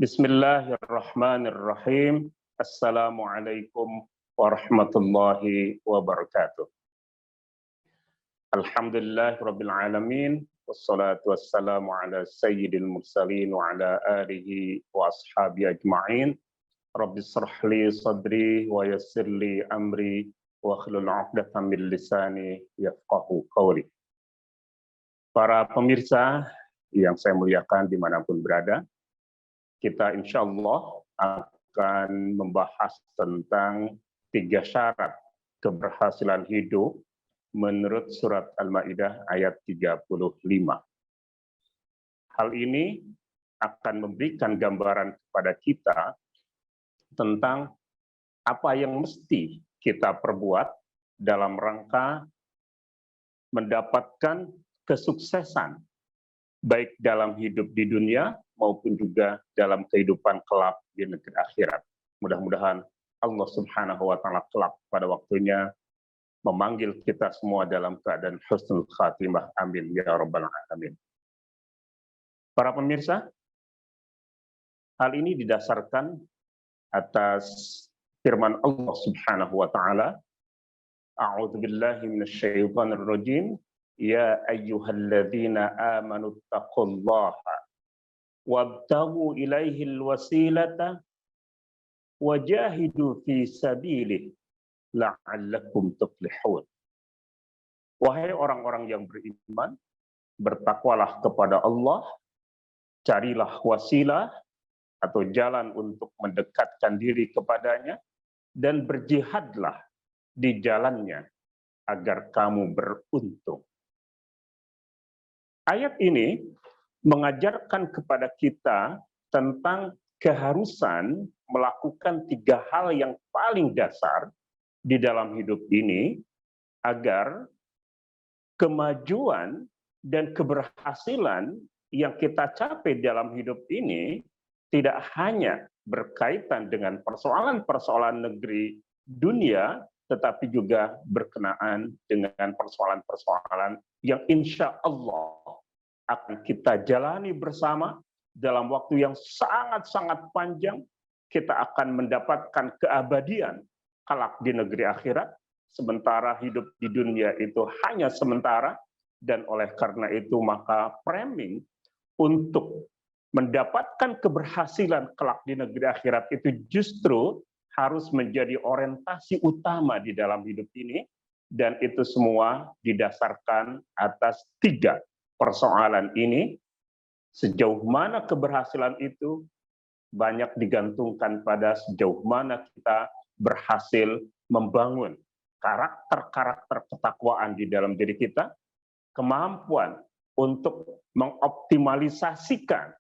Bismillahirrahmanirrahim. Assalamualaikum warahmatullahi wabarakatuh. Alhamdulillahirabbil alamin wassalatu wassalamu ala sayyidil mursalin wa ala alihi wa ashabi ajma'in. Rabbis shrah li sadri wa yassir li amri wa hlul 'uqdatam min lisani yafqahu qawli. Para pemirsa yang saya muliakan dimanapun berada, kita insya Allah akan membahas tentang 3 syarat keberhasilan hidup menurut surat Al-Maidah ayat 35. Hal ini akan memberikan gambaran kepada kita tentang apa yang mesti kita perbuat dalam rangka mendapatkan kesuksesan baik dalam hidup di dunia maupun juga dalam kehidupan kelak di negeri akhirat. Mudah-mudahan Allah Subhanahu wa taala kelak pada waktunya memanggil kita semua dalam keadaan husnul khatimah. Amin ya rabbal alamin. Para pemirsa, hal ini didasarkan atas firman Allah Subhanahu wa taala, A'udzubillahi minasyaitonir rajim. Ya ayyuhalladzina amanu taqullaha wabtaghu ilaihil wasilata wajahidu fi sabilihi la'allakum tuflihun. Wahai orang-orang yang beriman, bertakwalah kepada Allah, carilah wasilah atau jalan untuk mendekatkan diri kepadanya, dan berjihadlah di jalannya agar kamu beruntung. Ayat ini mengajarkan kepada kita tentang keharusan melakukan 3 hal yang paling dasar di dalam hidup ini agar kemajuan dan keberhasilan yang kita capai dalam hidup ini tidak hanya berkaitan dengan persoalan-persoalan negeri dunia, tetapi juga berkenaan dengan persoalan-persoalan yang insya Allah akan kita jalani bersama dalam waktu yang sangat-sangat panjang. Kita akan mendapatkan keabadian kelak di negeri akhirat, sementara hidup di dunia itu hanya sementara, dan oleh karena itu maka framing untuk mendapatkan keberhasilan kelak di negeri akhirat itu justru harus menjadi orientasi utama di dalam hidup ini, dan itu semua didasarkan atas 3 persoalan ini. Sejauh mana keberhasilan itu banyak digantungkan pada sejauh mana kita berhasil membangun karakter-karakter ketakwaan di dalam diri kita, kemampuan untuk mengoptimalisasikan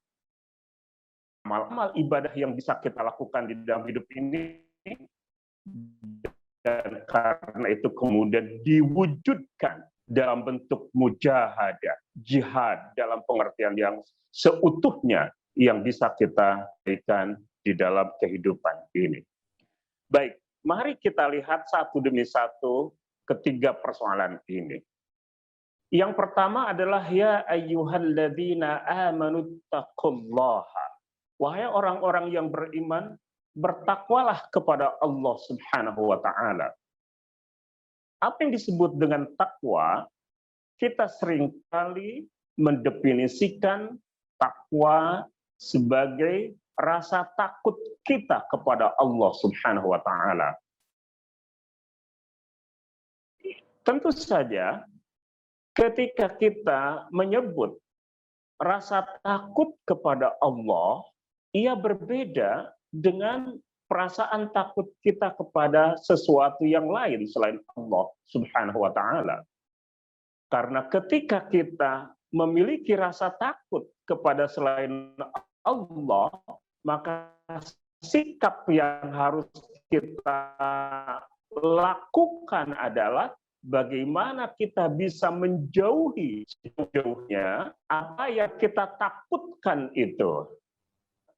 amal-amal ibadah yang bisa kita lakukan di dalam hidup ini, dan karena itu kemudian diwujudkan dalam bentuk mujahadah, jihad dalam pengertian yang seutuhnya yang bisa kita berikan di dalam kehidupan ini. Baik, mari kita lihat satu demi satu ketiga persoalan ini. Yang pertama adalah ya ayyuhalladzina amanu taqullaha. Wahai orang-orang yang beriman, bertakwalah kepada Allah Subhanahu wa taala. Apa yang disebut dengan takwa? Kita seringkali mendefinisikan takwa sebagai rasa takut kita kepada Allah Subhanahu wa taala. Tentu saja ketika kita menyebut rasa takut kepada Allah, ia berbeda dengan perasaan takut kita kepada sesuatu yang lain selain Allah Subhanahu wa taala. Karena ketika kita memiliki rasa takut kepada selain Allah, maka sikap yang harus kita lakukan adalah bagaimana kita bisa menjauhi sejauhnya apa yang kita takutkan itu.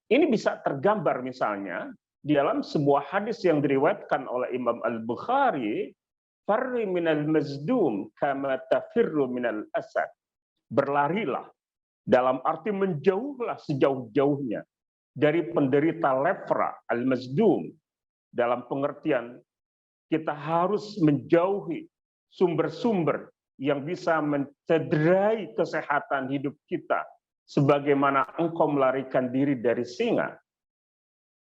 Ini bisa tergambar misalnya di dalam sebuah hadis yang diriwayatkan oleh Imam Al-Bukhari, "Farri minal mazdum kama tafirru minal asad." Berlarilah, dalam arti menjauhlah sejauh-jauhnya dari penderita lepra al-mazdum, dalam pengertian kita harus menjauhi sumber-sumber yang bisa mencederai kesehatan hidup kita, sebagaimana engkau melarikan diri dari singa.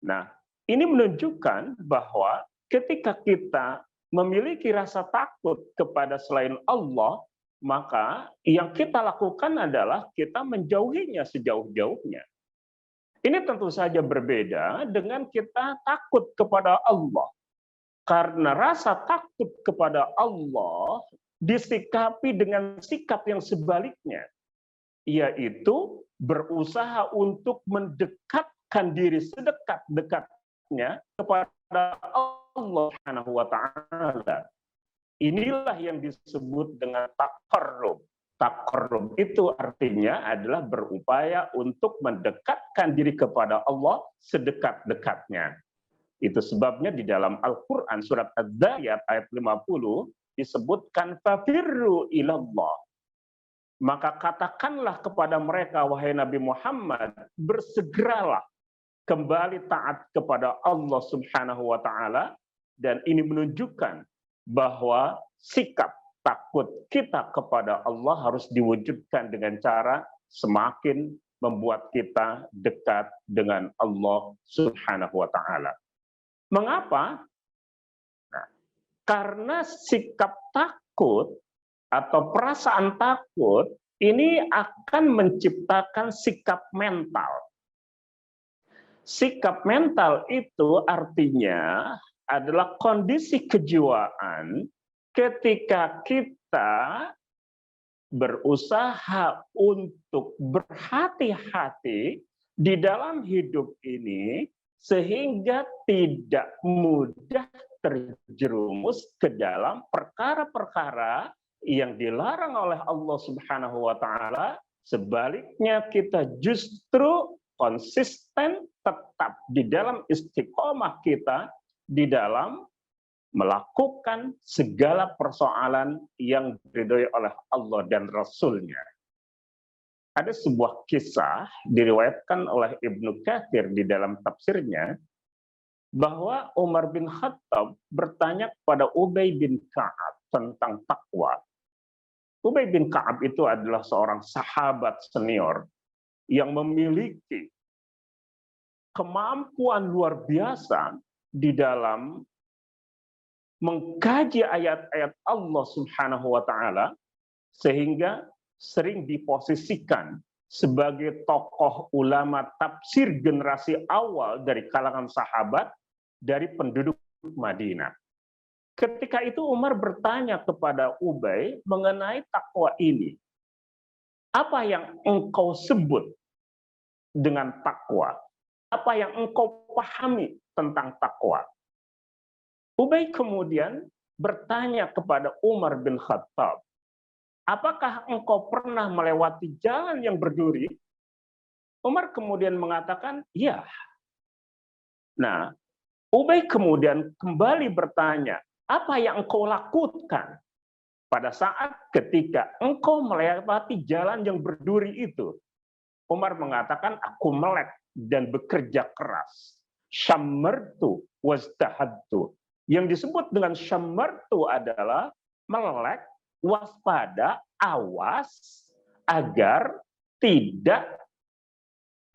Nah, ini menunjukkan bahwa ketika kita memiliki rasa takut kepada selain Allah, maka yang kita lakukan adalah kita menjauhinya sejauh-jauhnya. Ini tentu saja berbeda dengan kita takut kepada Allah. Karena rasa takut kepada Allah disikapi dengan sikap yang sebaliknya, yaitu berusaha untuk mendekatkan diri sedekat-dekatnya kepada Allah Subhanahu wa taala. Inilah yang disebut dengan taqarrub. Taqarrub itu artinya adalah berupaya untuk mendekatkan diri kepada Allah sedekat-dekatnya. Itu sebabnya di dalam Al-Quran surat Az-Zariyat ayat 50 disebutkan fafirru ilallah. Maka katakanlah kepada mereka, wahai Nabi Muhammad, bersegeralah kembali taat kepada Allah Subhanahu wa taala, dan ini menunjukkan bahwa sikap takut kita kepada Allah harus diwujudkan dengan cara semakin membuat kita dekat dengan Allah Subhanahu wa taala. Mengapa? Nah, karena sikap takut atau perasaan takut ini akan menciptakan sikap mental. Sikap mental itu artinya adalah kondisi kejiwaan ketika kita berusaha untuk berhati-hati di dalam hidup ini sehingga tidak mudah terjerumus ke dalam perkara-perkara yang dilarang oleh Allah Subhanahu wa taala. Sebaliknya kita justru konsisten tetap di dalam istiqomah kita di dalam melakukan segala persoalan yang diridhoi oleh Allah dan Rasul-Nya. Ada sebuah kisah diriwayatkan oleh Ibnu Katsir di dalam tafsirnya, bahwa Umar bin Khattab bertanya kepada Ubay bin Ka'ab tentang takwa. Ubay bin Ka'ab itu adalah seorang sahabat senior yang memiliki kemampuan luar biasa di dalam mengkaji ayat-ayat Allah Subhanahu wa taala, sehingga sering diposisikan sebagai tokoh ulama tafsir generasi awal dari kalangan sahabat dari penduduk Madinah. Ketika itu Umar bertanya kepada Ubay mengenai takwa ini. Apa yang engkau sebut dengan takwa? Apa yang engkau pahami tentang takwa? Ubay kemudian bertanya kepada Umar bin Khattab, apakah engkau pernah melewati jalan yang berduri? Umar kemudian mengatakan, ya. Nah, Ubay kemudian kembali bertanya, apa yang engkau lakukan pada saat ketika engkau melewati jalan yang berduri itu? Umar mengatakan, aku melek dan bekerja keras. Syammartu wastahadtu. Yang disebut dengan syammartu adalah melek, waspada, awas, agar tidak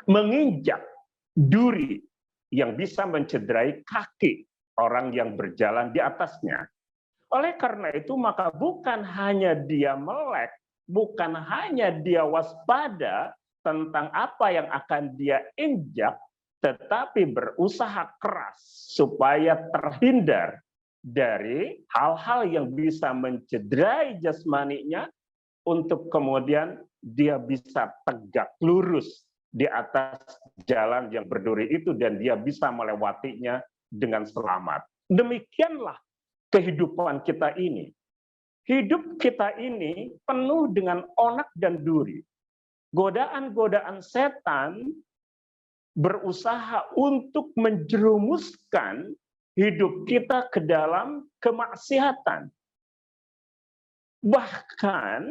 menginjak duri yang bisa mencederai kaki orang yang berjalan di atasnya. Oleh karena itu, maka bukan hanya dia melek, bukan hanya dia waspada tentang apa yang akan dia injak, tetapi berusaha keras supaya terhindar dari hal-hal yang bisa mencederai jasmaninya, untuk kemudian dia bisa tegak lurus di atas jalan yang berduri itu dan dia bisa melewatinya dengan selamat. Demikianlah kehidupan kita ini. Hidup kita ini penuh dengan onak dan duri. Godaan-godaan setan berusaha untuk menjerumuskan hidup kita ke dalam kemaksiatan. Bahkan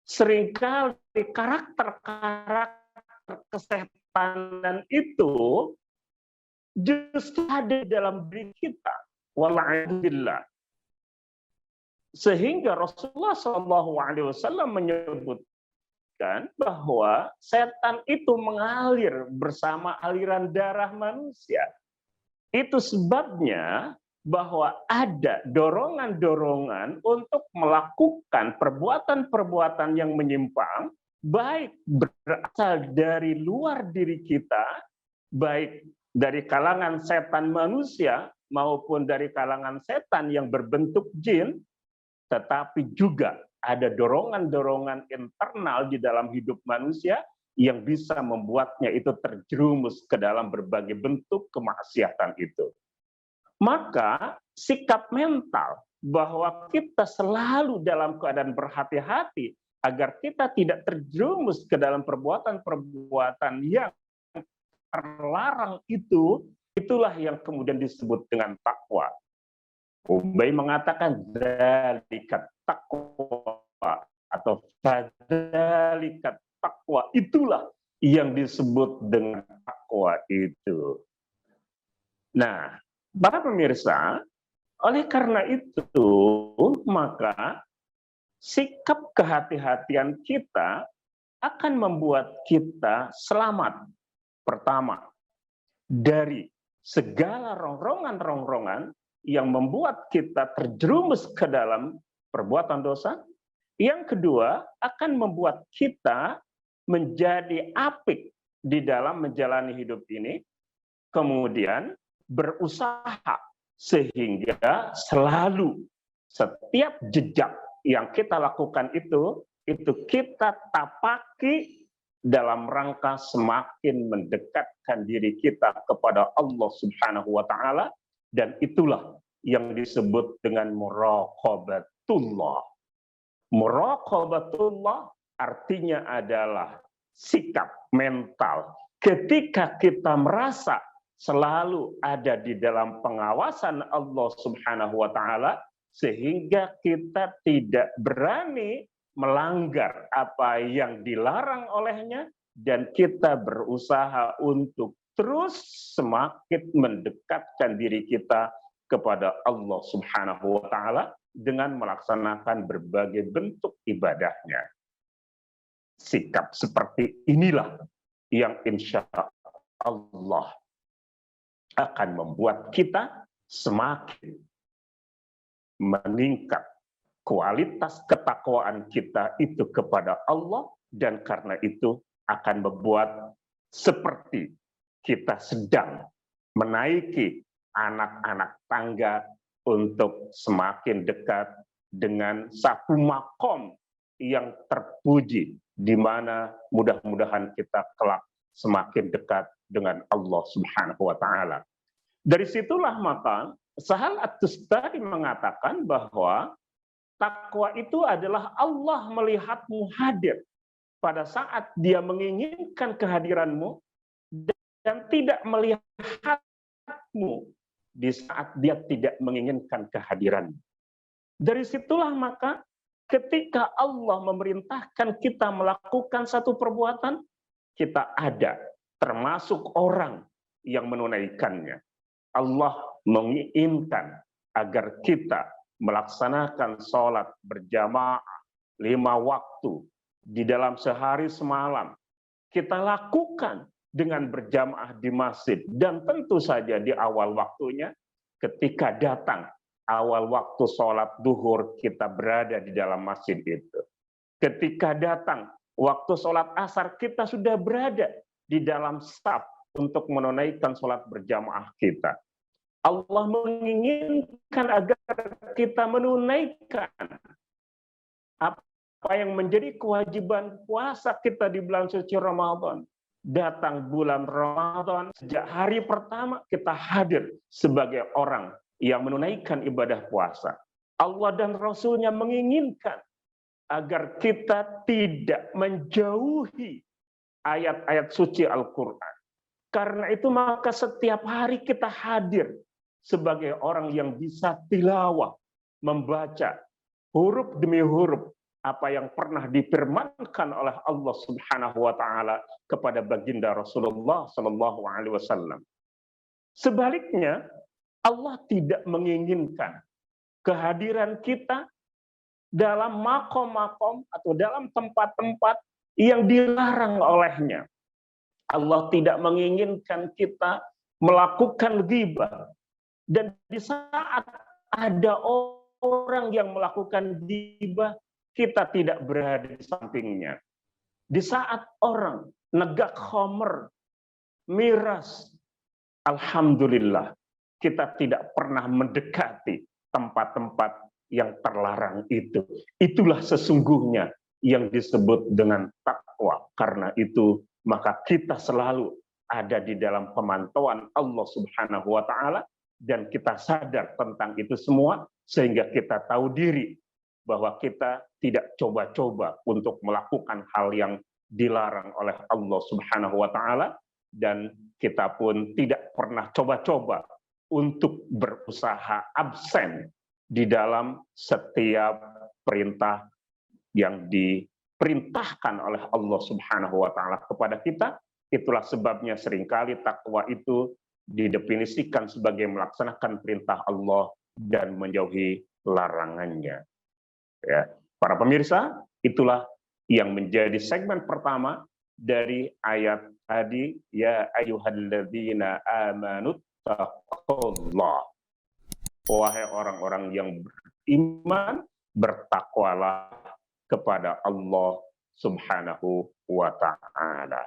seringkali karakter-karakter setanan itu justru ada dalam diri kita. Wala'adillah. Sehingga Rasulullah SAW menyebutkan bahwa setan itu mengalir bersama aliran darah manusia. Itu sebabnya bahwa ada dorongan-dorongan untuk melakukan perbuatan-perbuatan yang menyimpang, baik berasal dari luar diri kita, baik dari kalangan setan manusia, maupun dari kalangan setan yang berbentuk jin, tetapi juga ada dorongan-dorongan internal di dalam hidup manusia yang bisa membuatnya itu terjerumus ke dalam berbagai bentuk kemaksiatan itu. Maka sikap mental bahwa kita selalu dalam keadaan berhati-hati agar kita tidak terjerumus ke dalam perbuatan-perbuatan yang terlarang itu, itulah yang kemudian disebut dengan takwa. Ubay mengatakan dzalikat taqwa atau dzalikat takwa, itulah yang disebut dengan takwa itu. Nah, para pemirsa, oleh karena itu, maka sikap kehati-hatian kita akan membuat kita selamat. Pertama, dari segala rongrongan-rongrongan yang membuat kita terjerumus ke dalam perbuatan dosa. Yang kedua, akan membuat kita menjadi apik di dalam menjalani hidup ini. Kemudian, berusaha sehingga selalu setiap jejak yang kita lakukan itu kita tapaki dalam rangka semakin mendekatkan diri kita kepada Allah Subhanahu wa taala, dan itulah yang disebut dengan muraqabatullah. Muraqabatullah artinya adalah sikap mental ketika kita merasa selalu ada di dalam pengawasan Allah Subhanahu wa taala, sehingga kita tidak berani melanggar apa yang dilarang olehnya, dan kita berusaha untuk terus semakin mendekatkan diri kita kepada Allah Subhanahu wa taala dengan melaksanakan berbagai bentuk ibadahnya. Sikap seperti inilah yang insya Allah akan membuat kita semakin meningkat kualitas ketakwaan kita itu kepada Allah, dan karena itu akan membuat seperti kita sedang menaiki anak-anak tangga untuk semakin dekat dengan satu makom yang terpuji, di mana mudah-mudahan kita kelak semakin dekat dengan Allah Subhanahu wa taala. Dari situlah maka Sahal At-Tustari mengatakan bahwa takwa itu adalah Allah melihatmu hadir pada saat Dia menginginkan kehadiranmu, dan tidak melihatmu di saat Dia tidak menginginkan kehadiranmu. Dari situlah maka ketika Allah memerintahkan kita melakukan satu perbuatan, kita ada termasuk orang yang menunaikannya. Allah menginginkan agar kita melaksanakan sholat berjamaah 5 waktu di dalam sehari semalam. Kita lakukan dengan berjamaah di masjid, dan tentu saja di awal waktunya ketika datang awal waktu sholat duhur, kita berada di dalam masjid itu. Ketika datang waktu sholat asar, kita sudah berada di dalam saf untuk menunaikan sholat berjamaah kita. Allah menginginkan agar kita menunaikan apa yang menjadi kewajiban puasa kita di bulan suci Ramadan. Datang bulan Ramadan, sejak hari pertama kita hadir sebagai orang yang menunaikan ibadah puasa. Allah dan Rasul-Nya menginginkan agar kita tidak menjauhi ayat-ayat suci Al-Quran. Karena itu maka setiap hari kita hadir sebagai orang yang bisa tilawah, membaca huruf demi huruf apa yang pernah difirmankan oleh Allah Subhanahu wa taala kepada baginda Rasulullah sallallahu alaihi wasallam. Sebaliknya, Allah tidak menginginkan kehadiran kita dalam makom-makom atau dalam tempat-tempat yang dilarang olehnya. Allah tidak menginginkan kita melakukan ghibah. Dan di saat ada orang yang melakukan ghibah, kita tidak berada di sampingnya. Di saat orang negak khomer, miras, alhamdulillah, kita tidak pernah mendekati tempat-tempat yang terlarang itu. Itulah sesungguhnya yang disebut dengan takwa. Karena itu, maka kita selalu ada di dalam pemantauan Allah Subhanahu wa taala, dan kita sadar tentang itu semua, sehingga kita tahu diri bahwa kita tidak coba-coba untuk melakukan hal yang dilarang oleh Allah Subhanahu wa taala, dan kita pun tidak pernah coba-coba untuk berusaha absen di dalam setiap perintah yang diperintahkan oleh Allah Subhanahu wa taala kepada kita. Itulah sebabnya seringkali takwa itu didefinisikan sebagai melaksanakan perintah Allah dan menjauhi larangannya. Ya, para pemirsa, itulah yang menjadi segmen pertama dari ayat tadi, ya ayyuhalladzina amanu taqullah. Wahai orang-orang yang beriman, bertakwalah kepada Allah Subhanahu wa taala.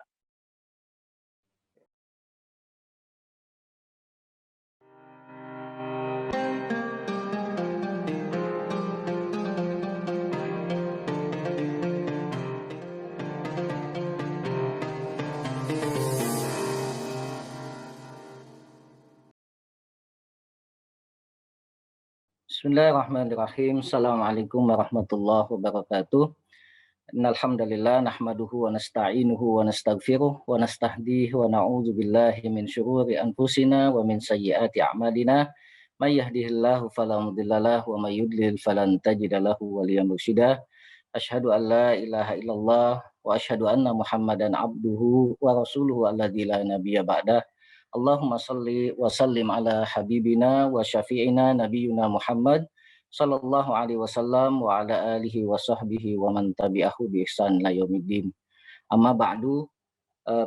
Bismillahirrahmanirrahim. Assalamualaikum warahmatullahi wabarakatuh. Innal hamdalillah nahmaduhu wa nasta'inuhu wa nastaghfiruh wa nastahdihi wa na'udzu billahi min syururi anfusina wa min sayyiati a'malina. May yahdihillahu fala mudhillalah wa may yudlil falan tajida lahu waliyyan mursyida. Asyhadu an la ilaha illallah wa asyhadu anna Muhammadan abduhu wa rasuluhu alladzi la nabiyya ba'dah. Allahumma salli wa sallim ala habibina wa syafi'ina nabiyuna Muhammad sallallahu alaihi wasallam wa ala alihi wa sahbihi wa man tabi'ahu bi ihsan ila yaumiddin. Amma ba'du,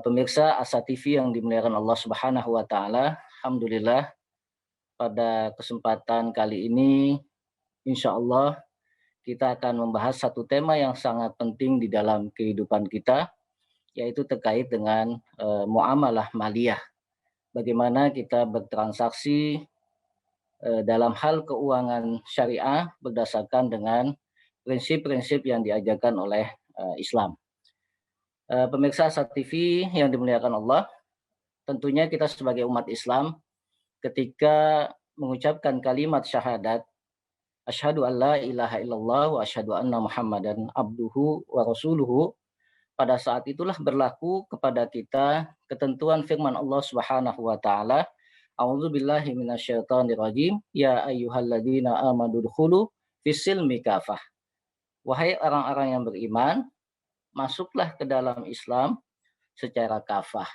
pemirsa Asa TV yang dimuliakan Allah Subhanahu wa taala, alhamdulillah pada kesempatan kali ini insyaallah kita akan membahas satu tema yang sangat penting di dalam kehidupan kita, yaitu terkait dengan muamalah maliyah. Bagaimana kita bertransaksi dalam hal keuangan syariah berdasarkan dengan prinsip-prinsip yang diajarkan oleh Islam. Pemirsa Asa TV yang dimuliakan Allah, tentunya kita sebagai umat Islam ketika mengucapkan kalimat syahadat, asyhadu an la ilaha illallah wa asyhadu anna Muhammadan abduhu wa rasuluhu, pada saat itulah berlaku kepada kita ketentuan firman Allah Subhanahu wa taala, a'udzubillahi minasyaitonirrajim, ya ayyuhalladzina amanu dkhulu fis-silmi kafah. Wahai orang-orang yang beriman, masuklah ke dalam Islam secara kafah,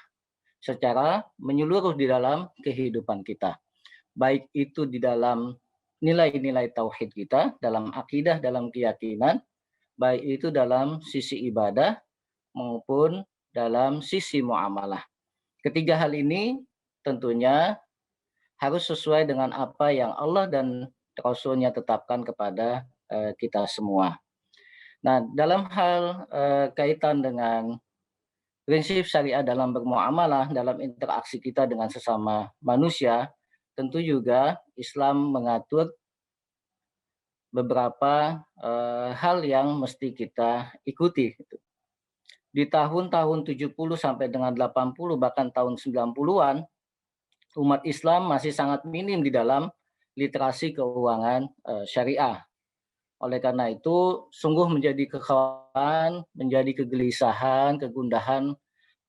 secara menyeluruh di dalam kehidupan kita. Baik itu di dalam nilai-nilai tauhid kita, dalam akidah, dalam keyakinan, baik itu dalam sisi ibadah maupun dalam sisi muamalah. Ketiga hal ini tentunya harus sesuai dengan apa yang Allah dan Rasul-Nya tetapkan kepada kita semua. Nah, dalam hal kaitan dengan prinsip syariah dalam bermuamalah, dalam interaksi kita dengan sesama manusia, tentu juga Islam mengatur beberapa hal yang mesti kita ikuti. Di tahun-tahun 70 sampai dengan 80 bahkan tahun 90-an, umat Islam masih sangat minim di dalam literasi keuangan syariah. Oleh karena itu, sungguh menjadi kekhawatiran, menjadi kegelisahan, kegundahan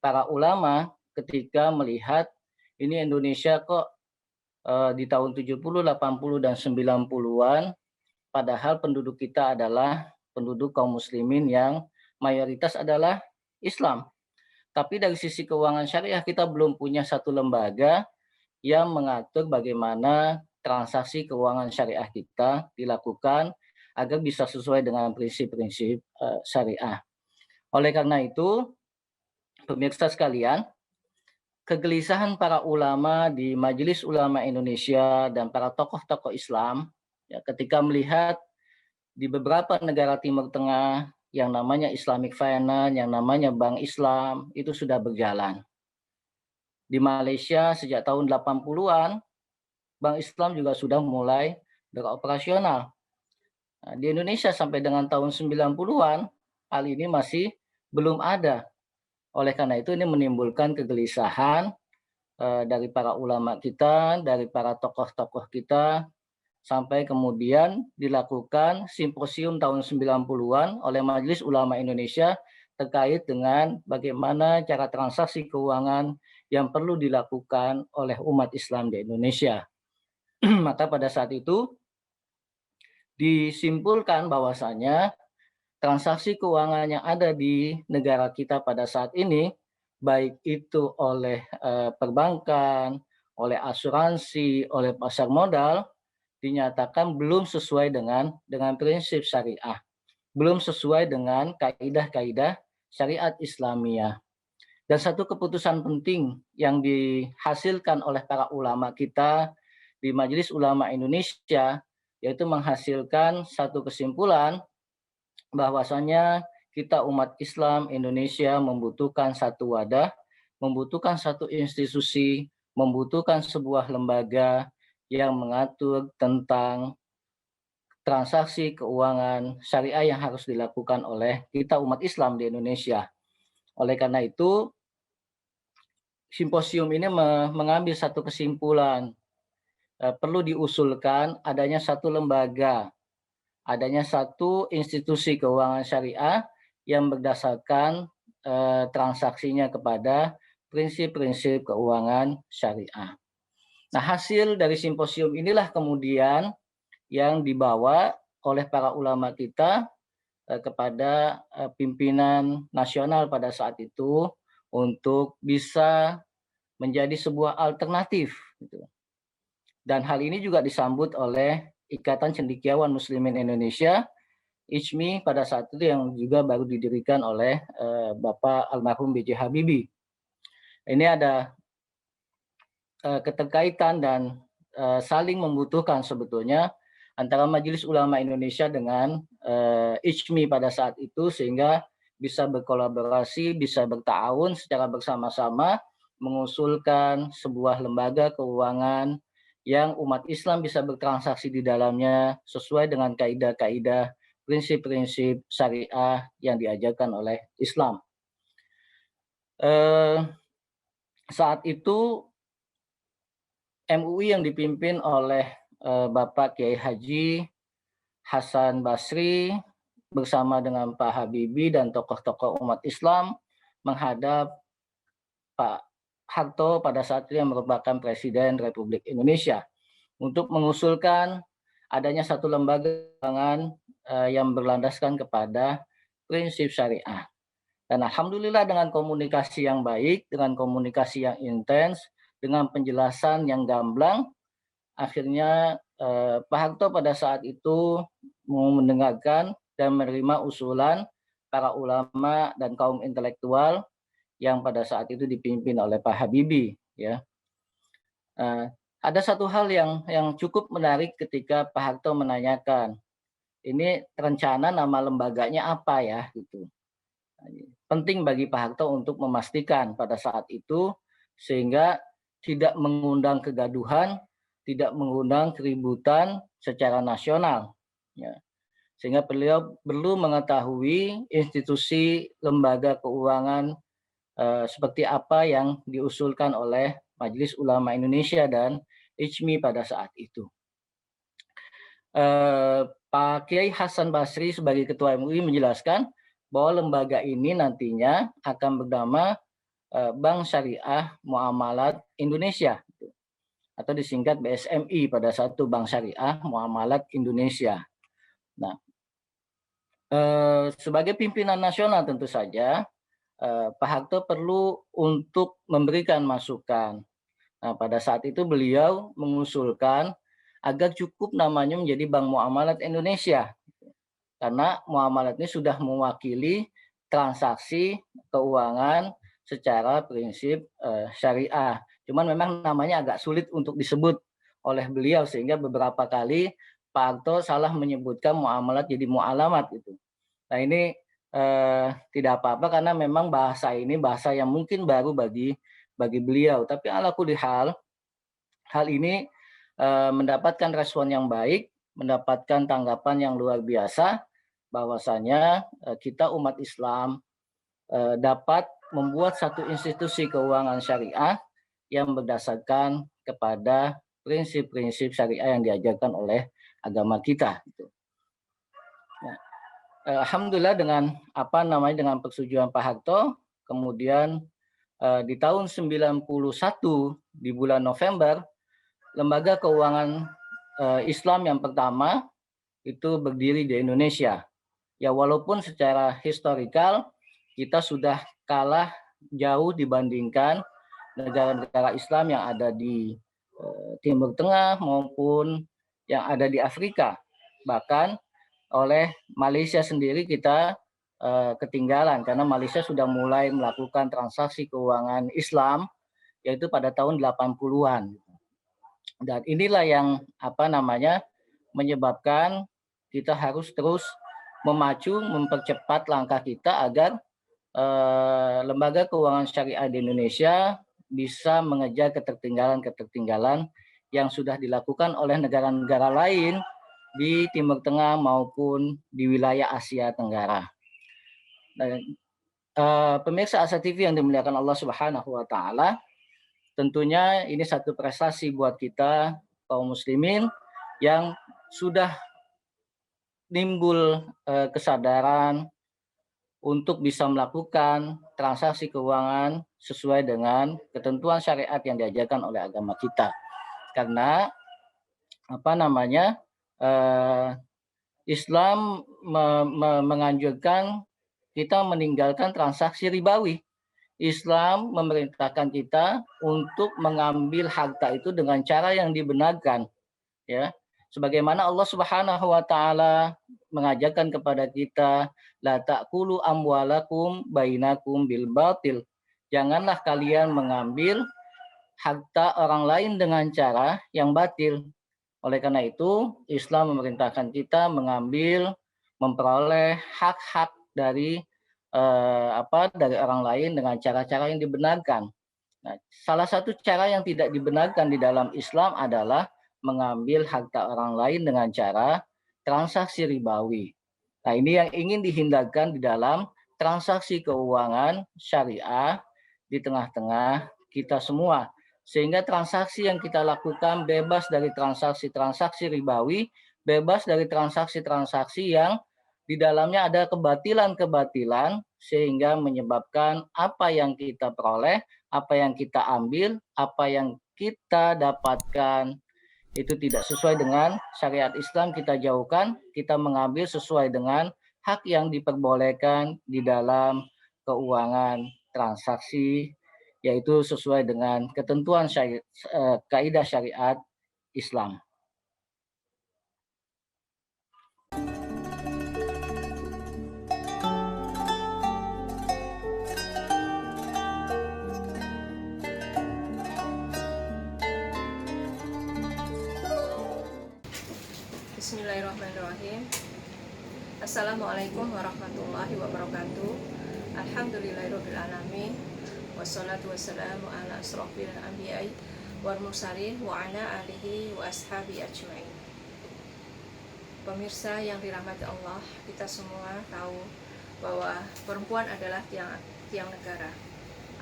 para ulama ketika melihat ini Indonesia kok di tahun 70, 80, dan 90-an, padahal penduduk kita adalah penduduk kaum muslimin yang mayoritas adalah Islam. Tapi dari sisi keuangan syariah kita belum punya satu lembaga yang mengatur bagaimana transaksi keuangan syariah kita dilakukan agar bisa sesuai dengan prinsip-prinsip syariah. Oleh karena itu, pemirsa sekalian, kegelisahan para ulama di Majelis Ulama Indonesia dan para tokoh-tokoh Islam ya, ketika melihat di beberapa negara Timur Tengah yang namanya Islamic Finance, yang namanya Bank Islam, itu sudah berjalan. Di Malaysia sejak tahun 80-an, Bank Islam juga sudah mulai beroperasional. Nah, di Indonesia sampai dengan tahun 90-an, hal ini masih belum ada. Oleh karena itu ini menimbulkan kegelisahan dari para ulama kita, dari para tokoh-tokoh kita, sampai kemudian dilakukan simposium tahun 90-an oleh Majelis Ulama Indonesia terkait dengan bagaimana cara transaksi keuangan yang perlu dilakukan oleh umat Islam di Indonesia. Maka pada saat itu disimpulkan bahwasanya transaksi keuangan yang ada di negara kita pada saat ini, baik itu oleh perbankan, oleh asuransi, oleh pasar modal, dinyatakan belum sesuai dengan prinsip syariah, belum sesuai dengan kaidah-kaidah syariat Islamiyah. Dan satu keputusan penting yang dihasilkan oleh para ulama kita di Majelis Ulama Indonesia, yaitu menghasilkan satu kesimpulan bahwasanya kita umat Islam Indonesia membutuhkan satu wadah, membutuhkan satu institusi, membutuhkan sebuah lembaga yang mengatur tentang transaksi keuangan syariah yang harus dilakukan oleh kita umat Islam di Indonesia. Oleh karena itu, simposium ini mengambil satu kesimpulan, perlu diusulkan adanya satu lembaga, adanya satu institusi keuangan syariah yang berdasarkan transaksinya kepada prinsip-prinsip keuangan syariah. Nah, hasil dari simposium inilah kemudian yang dibawa oleh para ulama kita kepada pimpinan nasional pada saat itu untuk bisa menjadi sebuah alternatif. Dan hal ini juga disambut oleh Ikatan Cendekiawan Muslimin Indonesia, ICMI, pada saat itu yang juga baru didirikan oleh Bapak almarhum B.J. Habibie. Ini ada keterkaitan dan saling membutuhkan sebetulnya antara Majelis Ulama Indonesia dengan ICMI pada saat itu, sehingga bisa berkolaborasi, bisa bertahun secara bersama-sama mengusulkan sebuah lembaga keuangan yang umat Islam bisa bertransaksi di dalamnya sesuai dengan kaidah-kaidah prinsip-prinsip syariah yang diajarkan oleh Islam. Saat itu MUI yang dipimpin oleh Bapak Kiai Haji Hasan Basri bersama dengan Pak Habibie dan tokoh-tokoh umat Islam menghadap Pak Harto pada saat itu yang merupakan Presiden Republik Indonesia untuk mengusulkan adanya satu lembaga keuangan yang berlandaskan kepada prinsip syariah. Dan alhamdulillah dengan komunikasi yang baik, dengan komunikasi yang intens, dengan penjelasan yang gamblang, akhirnya Pak Harto pada saat itu mau mendengarkan dan menerima usulan para ulama dan kaum intelektual yang pada saat itu dipimpin oleh Pak Habibie. Ya, ada satu hal yang cukup menarik ketika Pak Harto menanyakan, ini rencana nama lembaganya apa ya, gitu. Penting bagi Pak Harto untuk memastikan pada saat itu sehingga tidak mengundang kegaduhan, tidak mengundang keributan secara nasional. Ya. Sehingga beliau perlu mengetahui institusi lembaga keuangan seperti apa yang diusulkan oleh Majelis Ulama Indonesia dan ICMI pada saat itu. Pak Kiai Hasan Basri sebagai Ketua MUI menjelaskan bahwa lembaga ini nantinya akan bernama Bank Syariah Muamalat Indonesia, atau disingkat BSMI pada saat itu, Bank Syariah Muamalat Indonesia. Nah, Sebagai pimpinan nasional tentu saja Pak Harto perlu untuk memberikan masukan. Nah, pada saat itu beliau mengusulkan agar cukup namanya menjadi Bank Muamalat Indonesia, karena muamalat ini sudah mewakili transaksi keuangan secara prinsip syariah. Cuman memang namanya agak sulit untuk disebut oleh beliau, sehingga beberapa kali Pak Harto salah menyebutkan muamalat jadi mualamat itu. Nah ini tidak apa-apa karena memang bahasa ini bahasa yang mungkin baru bagi beliau. Tapi ala kulli hal ini mendapatkan respon yang baik, mendapatkan tanggapan yang luar biasa, bahwasanya kita umat Islam dapat membuat satu institusi keuangan syariah yang berdasarkan kepada prinsip-prinsip syariah yang diajarkan oleh agama kita. Nah, alhamdulillah dengan dengan persetujuan Pak Harto, kemudian di tahun 91 di bulan November, lembaga keuangan Islam yang pertama itu berdiri di Indonesia. Ya walaupun secara historikal kita sudah kalah jauh dibandingkan negara-negara Islam yang ada di Timur Tengah maupun yang ada di Afrika. Bahkan oleh Malaysia sendiri kita ketinggalan karena Malaysia sudah mulai melakukan transaksi keuangan Islam yaitu pada tahun 80-an. Dan inilah yang menyebabkan kita harus terus memacu, mempercepat langkah kita agar lembaga keuangan syariah di Indonesia bisa mengejar ketertinggalan-ketertinggalan yang sudah dilakukan oleh negara-negara lain di Timur Tengah maupun di wilayah Asia Tenggara. Dan, pemirsa Asa TV yang dimuliakan Allah Subhanahu wa taala, tentunya ini satu prestasi buat kita kaum muslimin yang sudah nimbul kesadaran untuk bisa melakukan transaksi keuangan sesuai dengan ketentuan syariat yang diajarkan oleh agama kita. Karena Islam menganjurkan kita meninggalkan transaksi ribawi. Islam memerintahkan kita untuk mengambil harta itu dengan cara yang dibenarkan, ya. Sebagaimana Allah Subhanahu wa taala mengajarkan kepada kita, la ta'kulu amwalakum bainakum bil batil. Janganlah kalian mengambil harta orang lain dengan cara yang batil. Oleh karena itu, Islam memerintahkan kita memperoleh hak-hak dari dari orang lain dengan cara-cara yang dibenarkan. Nah, salah satu cara yang tidak dibenarkan di dalam Islam adalah mengambil harta orang lain dengan cara transaksi ribawi. Nah, ini yang ingin dihindarkan di dalam transaksi keuangan syariah di tengah-tengah kita semua. Sehingga transaksi yang kita lakukan bebas dari transaksi-transaksi ribawi, bebas dari transaksi-transaksi yang di dalamnya ada kebatilan-kebatilan sehingga menyebabkan apa yang kita peroleh, apa yang kita ambil, apa yang kita dapatkan itu tidak sesuai dengan syariat Islam, kita jauhkan, kita mengambil sesuai dengan hak yang diperbolehkan di dalam keuangan transaksi, yaitu sesuai dengan ketentuan kaidah syariat Islam. Bismillahirrahmanirrahim. Assalamualaikum warahmatullahi wabarakatuh. Alhamdulillahirrahmanirrahim. Wassalatu wassalamu ala asrofil anbiya'i wal mursalin wa ala alihi wa ashabi ajma'in. Pemirsa yang dirahmati Allah, kita semua tahu bahwa perempuan adalah tiang negara.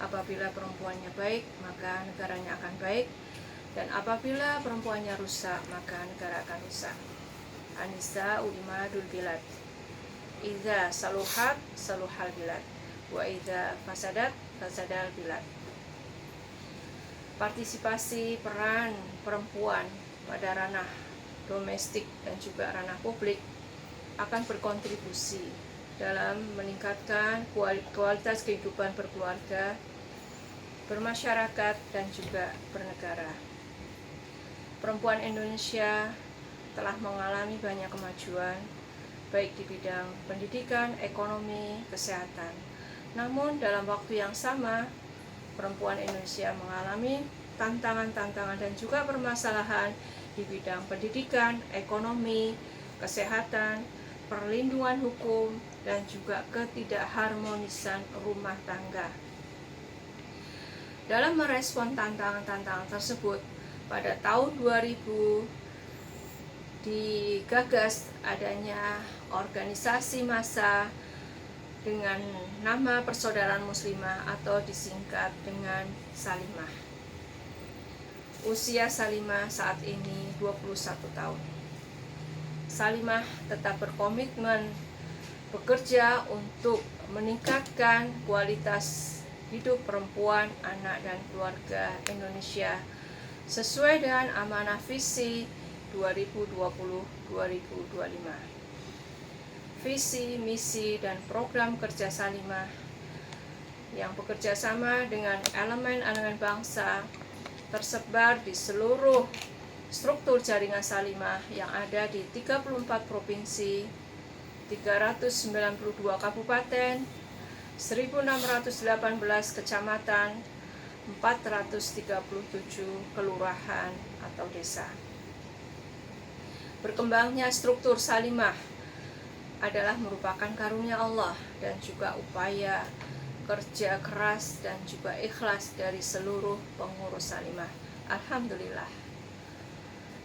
Apabila perempuannya baik, maka negaranya akan baik. Dan apabila perempuannya rusak, maka negara akan rusak. An-nisa'u imadul bilad. Idza saluhat saluhal bilad wa idza fasadat fasadal bilad. Partisipasi peran perempuan pada ranah domestik dan juga ranah publik akan berkontribusi dalam meningkatkan kualitas kehidupan berkeluarga, bermasyarakat, dan juga bernegara. Perempuan Indonesia telah mengalami banyak kemajuan, baik di bidang pendidikan, ekonomi, kesehatan. Namun dalam waktu yang sama, perempuan Indonesia mengalami tantangan-tantangan dan juga permasalahan di bidang pendidikan, ekonomi, kesehatan, perlindungan hukum, dan juga ketidakharmonisan rumah tangga. Dalam merespon tantangan-tantangan tersebut, pada tahun 2000 digagas adanya organisasi massa dengan nama Persaudaraan Muslimah atau disingkat dengan Salimah. Usia Salimah saat ini 21 tahun. Salimah tetap berkomitmen bekerja untuk meningkatkan kualitas hidup perempuan, anak, dan keluarga Indonesia sesuai dengan amanah visi 2020-2025. Visi, misi, dan program kerja Salimah yang bekerja sama dengan elemen-elemen bangsa tersebar di seluruh struktur jaringan Salimah yang ada di 34 provinsi, 392 kabupaten, 1.618 kecamatan, 437 kelurahan atau desa. Berkembangnya struktur Salimah adalah merupakan karunia Allah dan juga upaya kerja keras dan juga ikhlas dari seluruh pengurus Salimah. Alhamdulillah.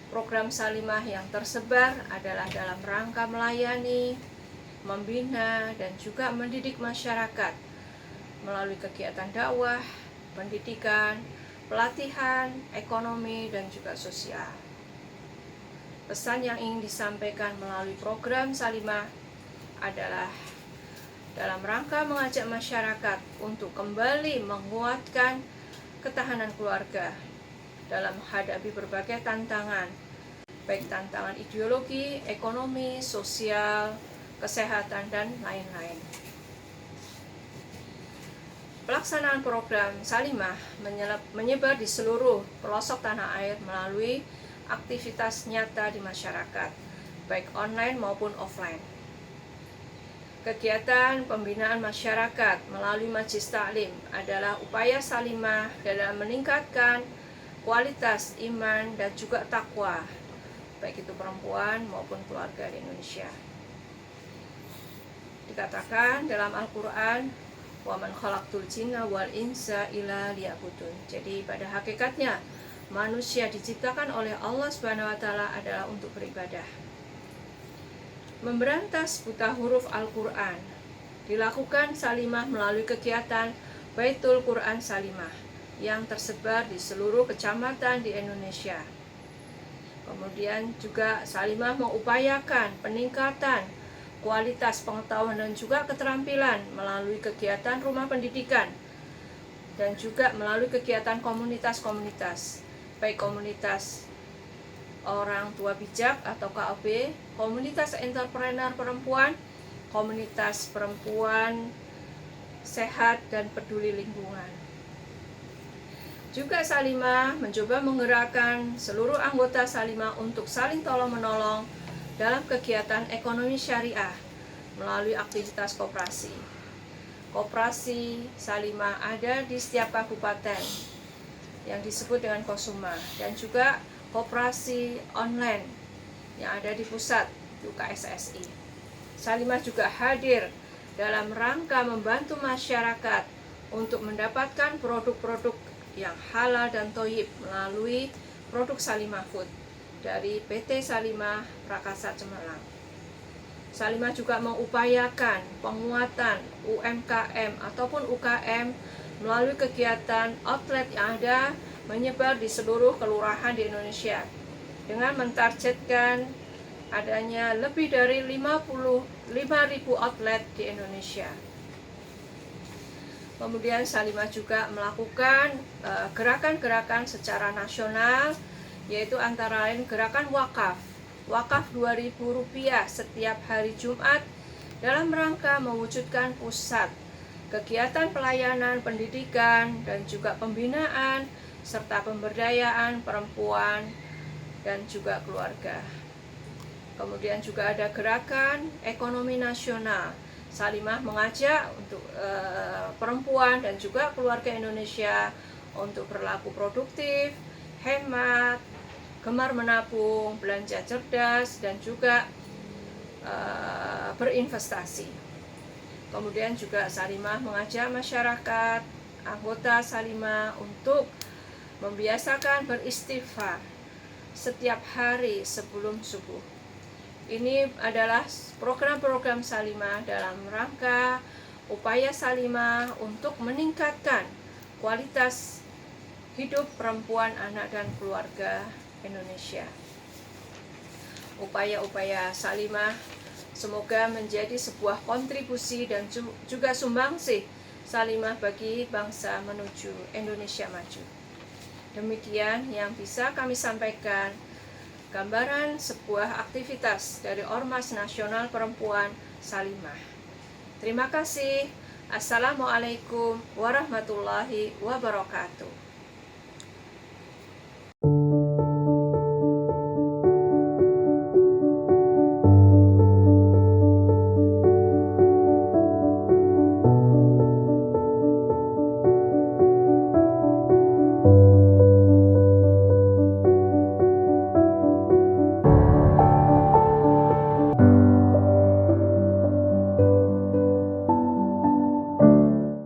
Program Salimah yang tersebar adalah dalam rangka melayani, membina, dan juga mendidik masyarakat melalui kegiatan dakwah, pendidikan, pelatihan, ekonomi, dan juga sosial. Pesan yang ingin disampaikan melalui program Salimah adalah dalam rangka mengajak masyarakat untuk kembali menguatkan ketahanan keluarga dalam menghadapi berbagai tantangan, baik tantangan ideologi, ekonomi, sosial, kesehatan, dan lain-lain. Pelaksanaan program Salimah menyebar di seluruh pelosok tanah air melalui aktivitas nyata di masyarakat, baik online maupun offline. Kegiatan pembinaan masyarakat melalui Majelis Taklim adalah upaya Salimah dalam meningkatkan kualitas iman dan juga takwa, baik itu perempuan maupun keluarga di Indonesia. Dikatakan dalam Al-Quran, wa man khalaqtul jinna wal insa illa liya'budun. Jadi pada hakikatnya manusia diciptakan oleh Allah Subhanahu wa taala adalah untuk beribadah. Memberantas buta huruf Al-Quran dilakukan Salimah melalui kegiatan Baitul Quran Salimah yang tersebar di seluruh kecamatan di Indonesia. Kemudian juga Salimah mengupayakan peningkatan kualitas pengetahuan dan juga keterampilan melalui kegiatan rumah pendidikan dan juga melalui kegiatan komunitas-komunitas, baik komunitas orang tua bijak atau KOB, komunitas entrepreneur perempuan, komunitas perempuan sehat dan peduli lingkungan. Juga Salimah mencoba menggerakkan seluruh anggota Salimah untuk saling tolong-menolong dalam kegiatan ekonomi syariah melalui aktivitas koperasi. Koperasi Salimah ada di setiap kabupaten yang disebut dengan Kosuma, dan juga koperasi online yang ada di pusat UKSSI. Salimah juga hadir dalam rangka membantu masyarakat untuk mendapatkan produk-produk yang halal dan thoyyib melalui produk Salimah Food dari PT Salimah Prakasa Cemerlang. Salimah juga mengupayakan penguatan UMKM ataupun UKM melalui kegiatan outlet yang ada menyebar di seluruh kelurahan di Indonesia dengan mentargetkan adanya lebih dari 55.000 outlet di Indonesia. Kemudian Salimah juga melakukan gerakan-gerakan secara nasional, yaitu antara lain gerakan wakaf wakaf Rp2.000 setiap hari Jumat dalam rangka mewujudkan pusat kegiatan pelayanan pendidikan dan juga pembinaan serta pemberdayaan perempuan dan juga keluarga. Kemudian juga ada gerakan ekonomi nasional. Salimah mengajak untuk perempuan dan juga keluarga Indonesia untuk berlaku produktif, hemat, gemar menabung, belanja cerdas, dan juga berinvestasi. Kemudian juga Salimah mengajak masyarakat, anggota Salimah untuk membiasakan beristighfar setiap hari sebelum subuh. Ini adalah program-program Salimah dalam rangka upaya Salimah untuk meningkatkan kualitas hidup perempuan, anak, dan keluarga Indonesia. Upaya-upaya Salimah semoga menjadi sebuah kontribusi dan juga sumbangsih Salimah bagi bangsa menuju Indonesia maju. Demikian yang bisa kami sampaikan, gambaran sebuah aktivitas dari Ormas Nasional Perempuan Salimah. Terima kasih. Assalamualaikum warahmatullahi wabarakatuh.